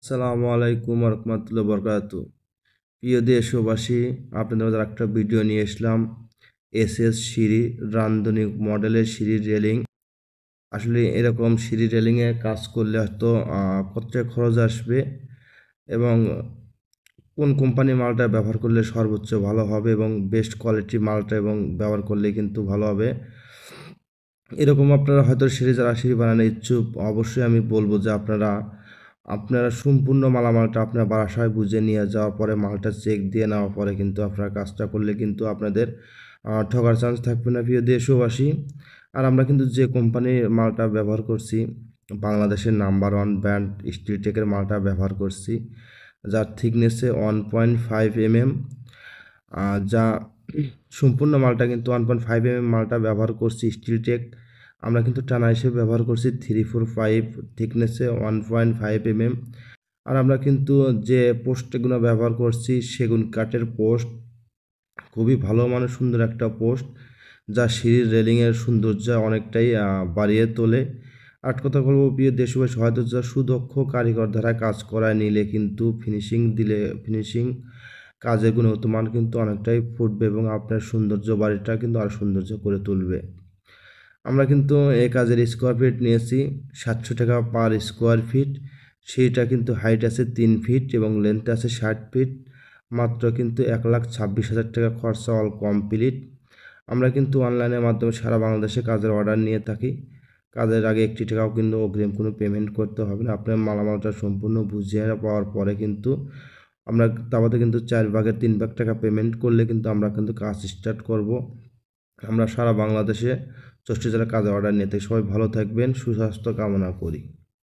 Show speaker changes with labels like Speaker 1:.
Speaker 1: আসসালামু আলাইকুম রহমতুল্লাহ বরকাতু। প্রিয় দেশবাসী, আপনাদের মাঝে একটা ভিডিও নিয়ে আসলাম। এসএস সিঁড়ি নান্দনিক মডেলের সিঁড়ি রেলিং। আসলে এরকম সিঁড়ি রেলিংয়ে কাজ করলে হয়তো কত টাকা খরচ আসবে এবং কোন কোম্পানির মালটা ব্যবহার করলে সর্বোচ্চ ভালো হবে এবং বেস্ট কোয়ালিটির মালটা এবং ব্যবহার করলে কিন্তু ভালো হবে। এরকম আপনারা হয়তো সিঁড়ি যারা সিঁড়ি বানানোর ইচ্ছুক, অবশ্যই আমি বলবো যে আপনারা সম্পূর্ণ মালামালটা আপনার বাসায় বুঝে নিয়ে যাওয়ার পরে মালটা চেক দিয়ে নেওয়ার পরে কিন্তু আপনার কাজটা করলে কিন্তু আপনাদের ঠকার চান্স থাকবে না প্রিয় দেশবাসী। আর আমরা কিন্তু যে কোম্পানির মালটা ব্যবহার করছি, বাংলাদেশের নাম্বার ওয়ান ব্র্যান্ড স্টিলটেকের মালটা ব্যবহার করছি, যার থিকনেসে 1.5 mm, যা সম্পূর্ণ মালটা কিন্তু 1.5 mm মালটা ব্যবহার করছি স্টিলটেক। আমরা কিন্তু টানা হিসেবে ব্যবহার করছি 345 থিকনেসে 1.5 mm। আর আমরা কিন্তু যে পোস্টগুলো ব্যবহার করছি সেগুন কাঠের পোস্ট, খুবই ভালো মানের সুন্দর একটা পোস্ট, যা সিঁড়ির রেলিংয়ের সৌন্দর্য অনেকটাই বাড়িয়ে তোলে। আর কথা বলবো প্রিয় দেশবাসী, হয়তো যা সুদক্ষ কারিগর দ্বারা কাজ করায় নিলে কিন্তু ফিনিশিং কাজের গুণগত মান কিন্তু অনেকটাই ফুটবে এবং আপনার সৌন্দর্য বাড়িটা কিন্তু আরও সৌন্দর্য করে তুলবে। আমরা কিন্তু এই কাজের স্কোয়ার ফিট নিয়েছি 700 টাকা পার স্কোয়ার ফিট। সেইটা কিন্তু হাইট আছে 3 ফিট এবং লেন্থ আছে 60 ফিট। মাত্র কিন্তু 1,26,000 টাকা খরচা, অল কমপ্লিট। আমরা কিন্তু অনলাইনের মাধ্যমে সারা বাংলাদেশে কাজের অর্ডার নিয়ে থাকি। কাজের আগে 1 টাকাও কিন্তু অগ্রিম কোনো পেমেন্ট করতে হবে না। আপনার মালামালটা সম্পূর্ণ বুঝিয়ে পাওয়ার পরে কিন্তু আমরা তারপরে কিন্তু 4 ভাগের 3 ভাগ টাকা পেমেন্ট করলে কিন্তু আমরা কিন্তু কাজ স্টার্ট করব। আমরা সারা বাংলাদেশে 64 জেলার কাজের অর্ডার নিয়ে থাকি। সবাই ভালো থাকবেন, সুস্বাস্থ্য কামনা করি।